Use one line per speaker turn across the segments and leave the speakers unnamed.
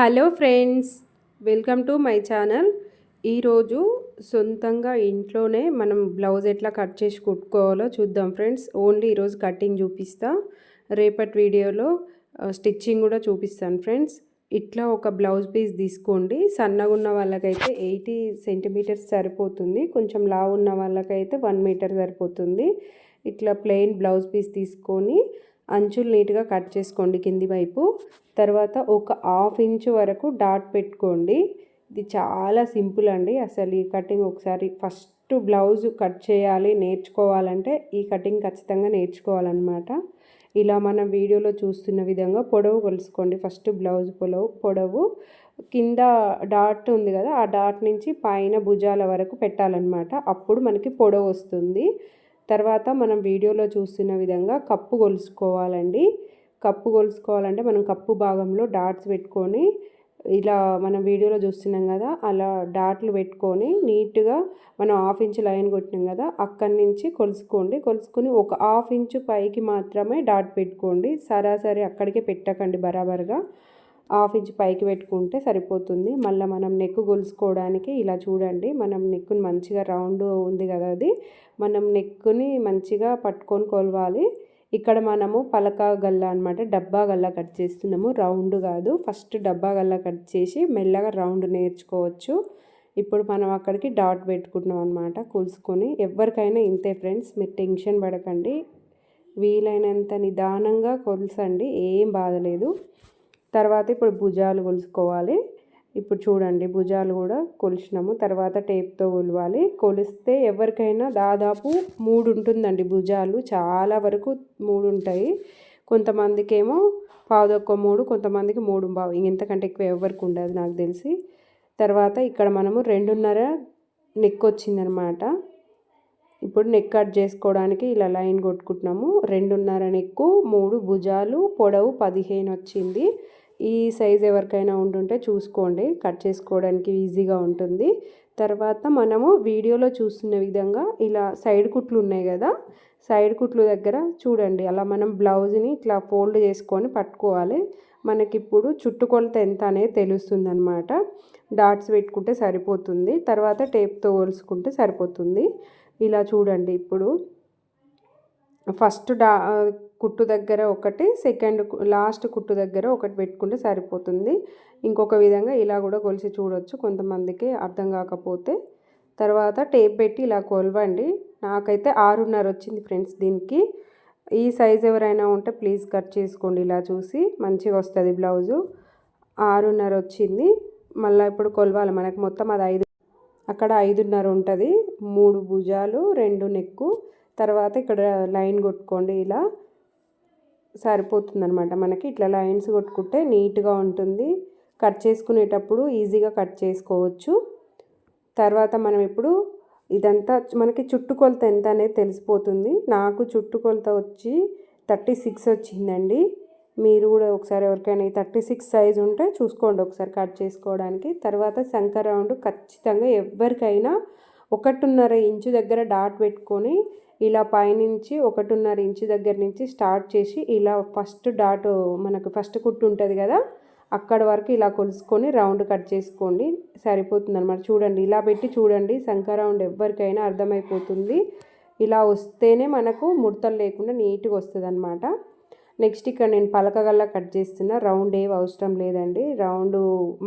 Hello friends, welcome to my channel. ఈరోజు సొంతంగా ఇంట్లోనే మనం బ్లౌజ్ ఎట్లా కట్ చేసి కుట్టుకోవాలో చూద్దాం ఫ్రెండ్స్. ఓన్లీ ఈరోజు కటింగ్ చూపిస్తా, రేపటి వీడియోలో స్టిచ్చింగ్ కూడా చూపిస్తాను ఫ్రెండ్స్. ఇట్లా ఒక బ్లౌజ్ పీస్ తీసుకోండి. సన్నగా ఉన్న వాళ్ళకైతే 80 సెంటీమీటర్స్ సరిపోతుంది, కొంచెం లావు ఉన్న వాళ్ళకైతే 1 మీటర్ సరిపోతుంది. ఇట్లా ప్లెయిన్ బ్లౌజ్ పీస్ తీసుకొని అంచులు నీట్గా కట్ చేసుకోండి కింది వైపు. తర్వాత ఒక 1/2 ఇంచు వరకు డాట్ పెట్టుకోండి. ఇది చాలా సింపుల్ అండి. అసలు ఈ కటింగ్ ఒకసారి ఫస్ట్ బ్లౌజ్ కట్ చేయాలి నేర్చుకోవాలంటే ఈ కటింగ్ ఖచ్చితంగా నేర్చుకోవాలన్నమాట. ఇలా మనం వీడియోలో చూస్తున్న విధంగా పొడవు కొలుసుకోండి. ఫస్ట్ బ్లౌజ్ పొడవు కింద డాట్ ఉంది కదా, ఆ డాట్ నుంచి పైన భుజాల వరకు పెట్టాలన్నమాట. అప్పుడు మనకి పొడవు వస్తుంది. తర్వాత మనం వీడియోలో చూస్తున్న విధంగా కప్పు కొలుసుకోవాలండి. కప్పు కొలుసుకోవాలంటే మనం కప్పు భాగంలో డాట్స్ పెట్టుకొని ఇలా మనం వీడియోలో చూస్తున్నాం కదా, అలా డాట్లు పెట్టుకొని నీట్గా మనం 1/2 ఇంచు లైన్ కొట్టినాం కదా, అక్కడి నుంచి కొలుసుకొని ఒక 1/2 ఇంచు పైకి మాత్రమే డాట్ పెట్టుకోండి. సరాసరి అక్కడికే పెట్టకండి, బరాబర్గా 1/2 ఇంచు పైకి పెట్టుకుంటే సరిపోతుంది. మళ్ళీ మనం నెక్ కొలుసుకోవడానికి ఇలా చూడండి, మనం నెక్కుని మంచిగా రౌండ్ ఉంది కదా, అది మనం నెక్కుని మంచిగా పట్టుకొని కొలవాలి. ఇక్కడ మనము పలక గల్ల అనమాట, డబ్బా గల్ల కట్ చేస్తున్నాము, రౌండ్ కాదు. ఫస్ట్ డబ్బా గల్ల కట్ చేసి మెల్లగా రౌండ్ నేర్చుకోవచ్చు. ఇప్పుడు మనం అక్కడికి డాట్ పెట్టుకుంటున్నాం అనమాట కొలుసుకొని. ఎవరికైనా ఇంతే ఫ్రెండ్స్, మీరు టెన్షన్ పడకండి, వీలైనంత నిదానంగా కొలుసండి, ఏం బాధలేదు. తర్వాత ఇప్పుడు భుజాలు కొలుసుకోవాలి. ఇప్పుడు చూడండి, భుజాలు కూడా కొలిచినాము. తర్వాత టేప్తో కొలవాలి. కొలిస్తే ఎవరికైనా దాదాపు 3 ఉంటుందండి భుజాలు, చాలా వరకు 3 ఉంటాయి. కొంతమందికి ఏమో 1/4 కొంతమందికి 3 ఇంతకంటే ఎక్కువ ఎవరికి ఉండదు నాకు తెలిసి. తర్వాత ఇక్కడ మనము 2.5 నెక్ వచ్చిందనమాట. ఇప్పుడు నెక్ కట్ చేసుకోవడానికి ఇలా లైన్ కొట్టుకుంటున్నాము. 2.5 నెక్కు, 3 భుజాలు, పొడవు 15 వచ్చింది. ఈ సైజ్ ఎవరికైనా ఉంటుంటే చూసుకోండి, కట్ చేసుకోవడానికి ఈజీగా ఉంటుంది. తర్వాత మనము వీడియోలో చూస్తున్న విధంగా ఇలా సైడ్ కుట్లు ఉన్నాయి కదా, సైడ్ కుట్లు దగ్గర చూడండి, అలా మనం బ్లౌజ్ని ఇట్లా ఫోల్డ్ చేసుకొని పట్టుకోవాలి. మనకిప్పుడు చుట్టుకొలత ఎంత అనేది తెలుస్తుంది అనమాట. డాట్స్ పెట్టుకుంటే సరిపోతుంది, తర్వాత టేప్తో కొలుసుకుంటే సరిపోతుంది. ఇలా చూడండి, ఇప్పుడు ఫస్ట్ కుట్టు దగ్గర ఒకటి, సెకండ్ లాస్ట్ కుట్టు దగ్గర ఒకటి పెట్టుకుంటే సరిపోతుంది. ఇంకొక విధంగా ఇలా కూడా కొలిసి చూడొచ్చు కొంతమందికి అర్థం కాకపోతే. తర్వాత టేప్ పెట్టి ఇలా కొలవండి. నాకైతే 6.5 వచ్చింది ఫ్రెండ్స్ దీనికి. ఈ సైజ్ ఎవరైనా ఉంటే ప్లీజ్ కట్ చేసుకోండి, ఇలా చూసి మంచిగా వస్తుంది బ్లౌజు. 6.5 వచ్చింది. మళ్ళీ ఇప్పుడు కొలవాలి, మనకు మొత్తం అది 5, అక్కడ 5.5 ఉంటుంది. 3 భుజాలు, 2 నెక్కు. తర్వాత ఇక్కడ లైన్ కొట్టుకోండి, ఇలా సరిపోతుంది అనమాట మనకి. ఇట్లా లైన్స్ కొట్టుకుంటే నీట్గా ఉంటుంది, కట్ చేసుకునేటప్పుడు ఈజీగా కట్ చేసుకోవచ్చు. తర్వాత మనం ఇప్పుడు ఇదంతా మనకి చుట్టుకొలత ఎంత అనేది తెలిసిపోతుంది. నాకు చుట్టుకొలత వచ్చి 36 వచ్చిందండి. మీరు కూడా ఒకసారి ఎవరికైనా 36 సైజ్ ఉంటే చూసుకోండి ఒకసారి కట్ చేసుకోవడానికి. తర్వాత శంఖ రౌండ్ ఖచ్చితంగా ఎవరికైనా 1.5 ఇంచు దగ్గర డాట్ పెట్టుకొని ఇలా పైనుంచి 1.5 ఇంచు దగ్గర నుంచి స్టార్ట్ చేసి ఇలా ఫస్ట్ డాట్ మనకు ఫస్ట్ కుట్టు ఉంటుంది కదా, అక్కడ వరకు ఇలా కొలుసుకొని రౌండ్ కట్ చేసుకోండి, సరిపోతుంది అనమాట. చూడండి, ఇలా పెట్టి చూడండి, శంఖ రౌండ్ ఎవరికైనా అర్థమైపోతుంది. ఇలా వస్తేనే మనకు ముడతలు లేకుండా నీట్గా వస్తుంది అనమాట. నెక్స్ట్ ఇక్కడ నేను పలకగల్లా కట్ చేస్తున్నా, రౌండ్ ఏవి అవసరం లేదండి. రౌండ్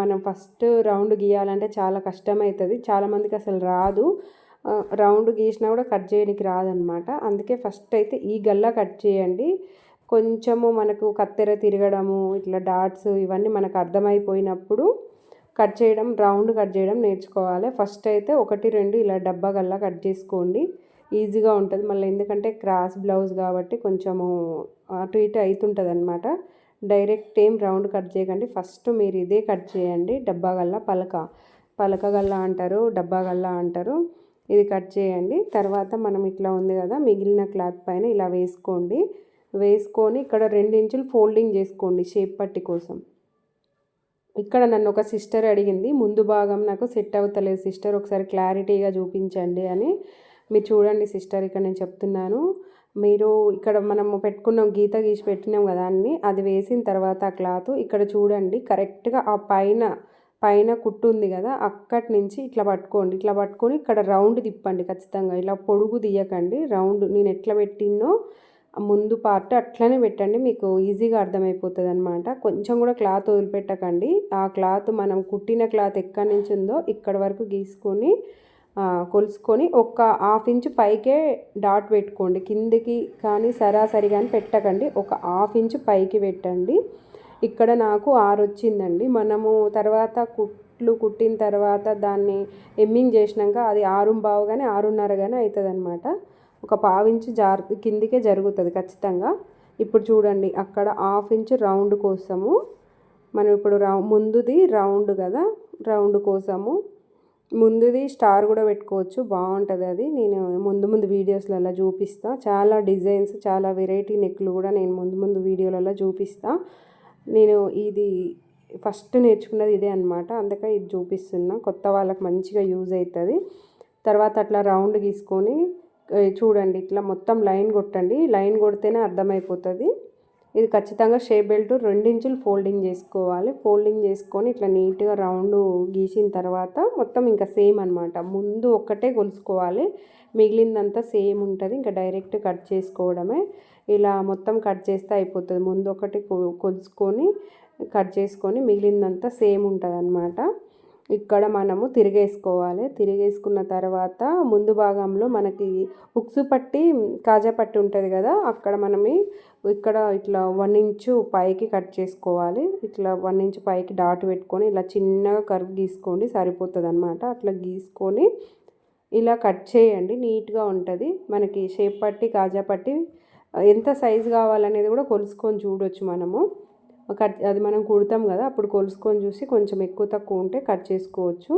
మనం ఫస్ట్ రౌండ్ గీయాలంటే చాలా కష్టమవుతుంది, చాలామందికి అసలు రాదు. రౌండ్ గీసినా కూడా కట్ చేయడానికి రాదనమాట. అందుకే ఫస్ట్ అయితే ఈ గల్లా కట్ చేయండి. కొంచెము మనకు కత్తెర తిరగడము, ఇట్లా డాట్స్ ఇవన్నీ మనకు అర్థమైపోయినప్పుడు కట్ చేయడం, రౌండ్ కట్ చేయడం నేర్చుకోవాలి. ఫస్ట్ అయితే 1, 2 ఇలా డబ్బా గల్లా కట్ చేసుకోండి, ఈజీగా ఉంటుంది. మళ్ళీ ఎందుకంటే క్రాస్ బ్లౌజ్ కాబట్టి కొంచెము అటు ఇటు అవుతుంటుంది అనమాట. డైరెక్ట్ ఏం రౌండ్ కట్ చేయకండి, ఫస్ట్ మీరు ఇదే కట్ చేయండి. డబ్బా గల్లా పలక గల్లా అంటారు, డబ్బా గల్లా అంటారు. ఇది కట్ చేయండి. తర్వాత మనం ఇట్లా ఉంది కదా, మిగిలిన క్లాత్ పైన ఇలా వేసుకొని ఇక్కడ 2 ఇంచులు ఫోల్డింగ్ చేసుకోండి షేప్ పట్టి కోసం. ఇక్కడ నన్ను ఒక సిస్టర్ అడిగింది, ముందు భాగం నాకు సెట్ అవుతలేదు సిస్టర్, ఒకసారి క్లారిటీగా చూపించండి అని. మీరు చూడండి సిస్టర్, ఇక్కడ నేను చెప్తున్నాను, మీరు ఇక్కడ మనము పెట్టుకున్నాం, గీత గీసి పెట్టినాం కదా అన్నీ, అది వేసిన తర్వాత ఆ క్లాత్ ఇక్కడ చూడండి కరెక్ట్గా ఆ పైన పైన కుట్టు ఉంది కదా అక్కడి నుంచి ఇట్లా పట్టుకోండి. ఇట్లా పట్టుకొని ఇక్కడ రౌండ్ తిప్పండి ఖచ్చితంగా. ఇలా పొడుగు తీయకండి, రౌండ్ నేను ఎట్లా పెట్టినో ముందు పార్ట్ అట్లనే పెట్టండి, మీకు ఈజీగా అర్థమైపోతుంది అనమాట. కొంచెం కూడా క్లాత్ వదిలిపెట్టకండి. ఆ క్లాత్ మనం కుట్టిన క్లాత్ ఎక్కడి నుంచి ఉందో ఇక్కడ వరకు గీసుకొని కొలుసుకొని ఒక హాఫ్ ఇంచ్ పైకే డాట్ పెట్టుకోండి. కిందికి కానీ సరాసరి కానీ పెట్టకండి, ఒక హాఫ్ ఇంచ్ పైకి పెట్టండి. ఇక్కడ నాకు 6 వచ్చిందండి. మనము తర్వాత కుట్టిన తర్వాత దాన్ని ఎమ్మింగ్ చేసినాక అది 6:15 కానీ 6:30 కానీ అవుతుంది అనమాట. ఒక పావించి కిందికే జరుగుతుంది ఖచ్చితంగా. ఇప్పుడు చూడండి అక్కడ హాఫ్ ఇంచ్ రౌండ్ కోసము మనం ఇప్పుడు ముందుది రౌండ్ కదా, రౌండ్ కోసము ముందుది స్టార్ కూడా పెట్టుకోవచ్చు, బాగుంటుంది అది. నేను ముందు వీడియోస్లలో చూపిస్తా. చాలా డిజైన్స్, చాలా వెరైటీ నెక్లు కూడా నేను ముందు వీడియోలలో చూపిస్తా. నేను ఇది ఫస్ట్ నేర్చుకున్నది ఇదే అనమాట, అందుకే ఇది చూపిస్తున్నా. కొత్త వాళ్ళకి మంచిగా యూజ్ అవుతుంది. తర్వాత అట్లా రౌండ్ గీసుకొని చూడండి ఇట్లా మొత్తం లైన్ కొట్టండి. లైన్ కొడితేనే అర్థమైపోతుంది. ఇది ఖచ్చితంగా షేప్ బెల్ట్ 2 ఇంచులు ఫోల్డింగ్ చేసుకోవాలి. ఫోల్డింగ్ చేసుకొని ఇట్లా నీట్గా రౌండ్ గీసిన తర్వాత మొత్తం ఇంకా సేమ్ అనమాట. ముందు ఒక్కటే కొలుసుకోవాలి, మిగిలిందంతా సేమ్ ఉంటుంది. ఇంకా డైరెక్ట్ కట్ చేసుకోవడమే. ఇలా మొత్తం కట్ చేస్తే అయిపోతుంది. ముందు ఒకటి కొలుసుకొని కట్ చేసుకొని మిగిలిందంతా సేమ్ ఉంటుంది అనమాట. ఇక్కడ మనము తిరిగేసుకోవాలి. తిరిగేసుకున్న తర్వాత ముందు భాగంలో మనకి ఉక్సు పట్టి కాజా పట్టి ఉంటుంది కదా, అక్కడ మనమి ఇక్కడ ఇట్లా 1 ఇంచు పైకి కట్ చేసుకోవాలి. ఇట్లా 1 ఇంచు పైకి డాట్ పెట్టుకొని ఇలా చిన్నగా కర్వ్ గీసుకోండి, సరిపోతుంది అనమాట. అట్లా గీసుకొని ఇలా కట్ చేయండి, నీట్గా ఉంటుంది. మనకి షేప్ పట్టి కాజా పట్టి ఎంత సైజు కావాలనేది కూడా కొలుసుకొని చూడొచ్చు మనము. అది మనం కుడతాం కదా అప్పుడు కొలుసుకొని చూసి కొంచెం ఎక్కువ తక్కువ ఉంటే కట్ చేసుకోవచ్చు.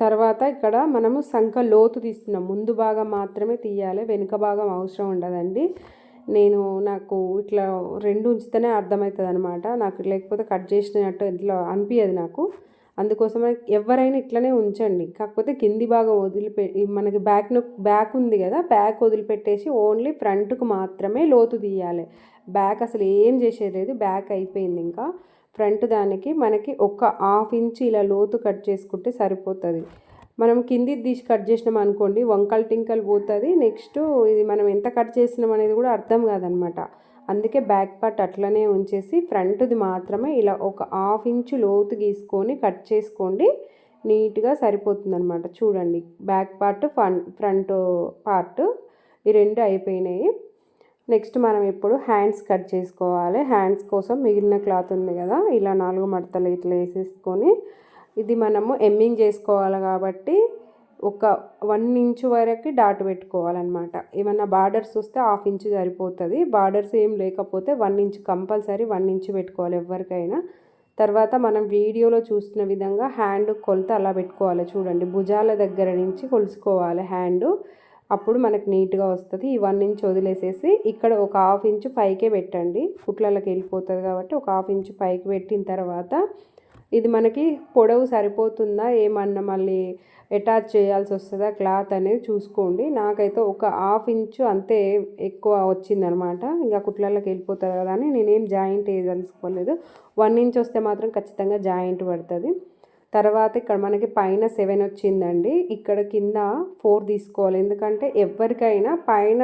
తర్వాత ఇక్కడ మనము సంఖ లోతు తీస్తున్నాం, ముందు భాగం మాత్రమే తీయాలి, వెనుక భాగం అవసరం ఉండదండి. నాకు ఇట్లా 2 ఉంచితేనే అర్థమవుతుంది అనమాట. నాకు లేకపోతే కట్ చేసినట్టు ఇట్లా అనిపించదు నాకు. అందుకోసం ఎవరైనా ఇట్లనే ఉంచండి. కాకపోతే కింది భాగం మనకి బ్యాక్ ఉంది కదా, బ్యాక్ వదిలిపెట్టేసి ఓన్లీ ఫ్రంట్కు మాత్రమే లోతు తీయాలి. బ్యాక్ అసలు ఏం చేసేది లేదు, బ్యాక్ అయిపోయింది. ఇంకా ఫ్రంట్ దానికి మనకి ఒక హాఫ్ ఇంచ్ ఇలా లోతు కట్ చేసుకుంటే సరిపోతుంది. మనం కింది తీసి కట్ చేసినాం అనుకోండి వంకలు టింకలు పోతుంది. నెక్స్ట్ ఇది మనం ఎంత కట్ చేసినాం అనేది కూడా అర్థం కాదనమాట. అందుకే బ్యాక్ పార్ట్ అట్లనే ఉంచేసి ఫ్రంట్ది మాత్రమే ఇలా ఒక హాఫ్ ఇంచు లోతు గీసుకొని కట్ చేసుకోండి, నీట్గా సరిపోతుంది అనమాట. చూడండి బ్యాక్ పార్ట్ ఫ్రంట్ పార్ట్ ఈ 2 అయిపోయినాయి. నెక్స్ట్ మనం ఇప్పుడు హ్యాండ్స్ కట్ చేసుకోవాలి. హ్యాండ్స్ కోసం మిగిలిన క్లాత్ ఉంది కదా, ఇలా 4 మడతలు ఇట్లా వేసేసుకొని ఇది మనము ఎమ్మింగ్ చేసుకోవాలి కాబట్టి ఒక 1 ఇంచు వరకు డాట్ పెట్టుకోవాలన్నమాట. ఏమన్నా బార్డర్స్ వస్తే హాఫ్ ఇంచు సరిపోతుంది. బార్డర్స్ ఏం లేకపోతే 1 ఇంచు కంపల్సరీ 1 ఇంచు పెట్టుకోవాలి ఎవరికైనా. తర్వాత మనం వీడియోలో చూస్తున్న విధంగా హ్యాండ్ కొలత అలా పెట్టుకోవాలి. చూడండి భుజాల దగ్గర నుంచి కొలుసుకోవాలి హ్యాండ్, అప్పుడు మనకు నీట్గా వస్తుంది. ఈ 1 ఇంచ్ వదిలేసేసి ఇక్కడ ఒక హాఫ్ ఇంచు పైకే పెట్టండి, కుట్లలోకి వెళ్ళిపోతుంది కాబట్టి ఒక హాఫ్ ఇంచు పైకి పెట్టిన తర్వాత ఇది మనకి పొడవు సరిపోతుందా, ఏమన్నా మళ్ళీ అటాచ్ చేయాల్సి వస్తుందా క్లాత్ అనేది చూసుకోండి. నాకైతే ఒక హాఫ్ ఇంచు అంతే ఎక్కువ వచ్చిందనమాట. ఇంకా కుట్లలోకి వెళ్ళిపోతుంది కదా అని నేనేం జాయింట్ వేయదలుచుకోలేదు. 1 ఇంచ్ వస్తే మాత్రం ఖచ్చితంగా జాయింట్ పడుతుంది. తర్వాత ఇక్కడ మనకి పైన 7 వచ్చిందండి, ఇక్కడ కింద 4 తీసుకోవాలి. ఎందుకంటే ఎవరికైనా పైన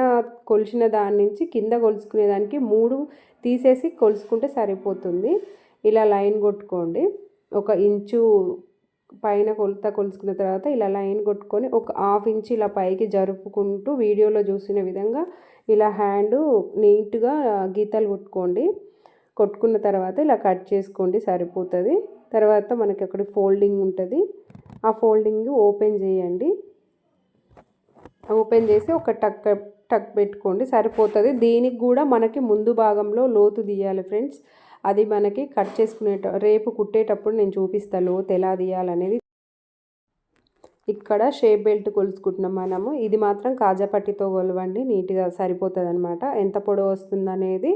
కొలిచిన దాని నుంచి కింద కొలుసుకునే దానికి 3 తీసేసి కొలుసుకుంటే సరిపోతుంది. ఇలా లైన్ కొట్టుకోండి. 1 ఇంచు పైన కొలుసుకున్న తర్వాత ఇలా లైన్ కొట్టుకొని ఒక హాఫ్ ఇంచ్ ఇలా పైకి జరుపుకుంటూ వీడియోలో చూసిన విధంగా ఇలా హ్యాండ్ నీట్గా గీతలు కొట్టుకున్న తర్వాత ఇలా కట్ చేసుకోండి, సరిపోతుంది. తర్వాత మనకి అక్కడ ఫోల్డింగ్ ఉంటుంది, ఆ ఫోల్డింగ్ ఓపెన్ చేయండి. ఓపెన్ చేసి ఒక టక్ పెట్టుకోండి, సరిపోతుంది. దీనికి కూడా మనకి ముందు భాగంలో లోతు తీయాలి ఫ్రెండ్స్. అది మనకి కట్ రేపు కుట్టేటప్పుడు నేను చూపిస్తాను లోతు ఎలా తీయాలనేది. ఇక్కడ షేప్ బెల్ట్ కొలుసుకుంటున్నాం మనము. ఇది మాత్రం కాజా పట్టితో కొలవండి, నీట్గా సరిపోతుంది అనమాట. ఎంత పొడవు వస్తుంది అనేది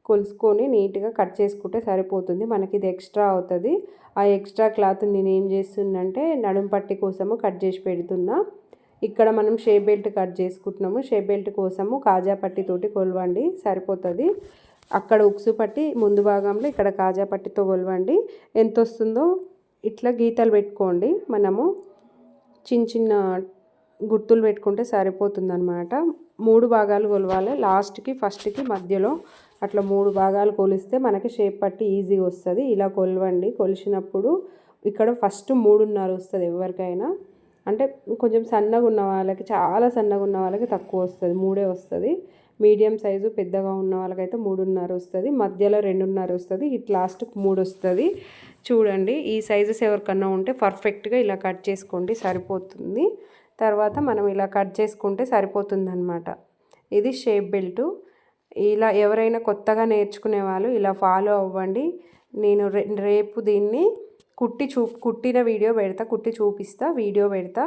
కొలుసుకొని నీట్గా కట్ చేసుకుంటే సరిపోతుంది. మనకి ఇది ఎక్స్ట్రా అవుతుంది. ఆ ఎక్స్ట్రా క్లాత్ నేను ఏం చేస్తున్నంటే నడుము పట్టి కోసము కట్ చేసి పెడుతున్నా. ఇక్కడ మనం షేప్ బెల్ట్ కట్ చేసుకుంటున్నాము. షేప్ బెల్ట్ కోసము కాజా పట్టితోటి కొలవండి, సరిపోతుంది. అక్కడ ఉక్సు పట్టి ముందు భాగంలో, ఇక్కడ కాజా పట్టితో కొలవండి. ఎంత వస్తుందో ఇట్లా గీతలు పెట్టుకోండి. మనము చిన్న చిన్న గుర్తులు పెట్టుకుంటే సరిపోతుందన్నమాట. 3 భాగాలు కొలవాలి. లాస్ట్కి ఫస్ట్కి మధ్యలో అట్లా 3 భాగాలు కొలిస్తే మనకి షేప్ పట్టి ఈజీగా వస్తుంది. ఇలా కొలవండి. కొలిచినప్పుడు ఇక్కడ ఫస్ట్ 3.5 వస్తుంది ఎవరికైనా. అంటే కొంచెం సన్నగా ఉన్న వాళ్ళకి, చాలా సన్నగా ఉన్న వాళ్ళకి తక్కువ వస్తుంది, 3 వస్తుంది. మీడియం సైజు పెద్దగా ఉన్న వాళ్ళకైతే 3.5 వస్తుంది. మధ్యలో 2.5 వస్తుంది. ఇట్ లాస్ట్కి 3 వస్తుంది. చూడండి, ఈ సైజెస్ ఎవరికన్నా ఉంటే పర్ఫెక్ట్గా ఇలా కట్ చేసుకోండి, సరిపోతుంది. తర్వాత మనం ఇలా కట్ చేసుకుంటే సరిపోతుంది అన్నమాట. ఇది షేప్ బెల్ట్. ఇలా ఎవరైనా కొత్తగా నేర్చుకునే వాళ్ళు ఇలా ఫాలో అవ్వండి. నేను రేపు దీన్ని కుట్టిన వీడియో పెడతా, కుట్టి చూపిస్తా, వీడియో పెడతా.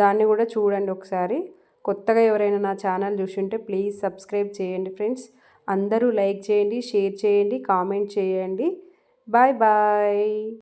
దాన్ని కూడా చూడండి ఒకసారి. కొత్తగా ఎవరైనా నా ఛానల్ చూసుంటే ప్లీజ్ సబ్స్క్రైబ్ చేయండి ఫ్రెండ్స్. అందరూ లైక్ చేయండి, షేర్ చేయండి, కామెంట్ చేయండి. Bye bye.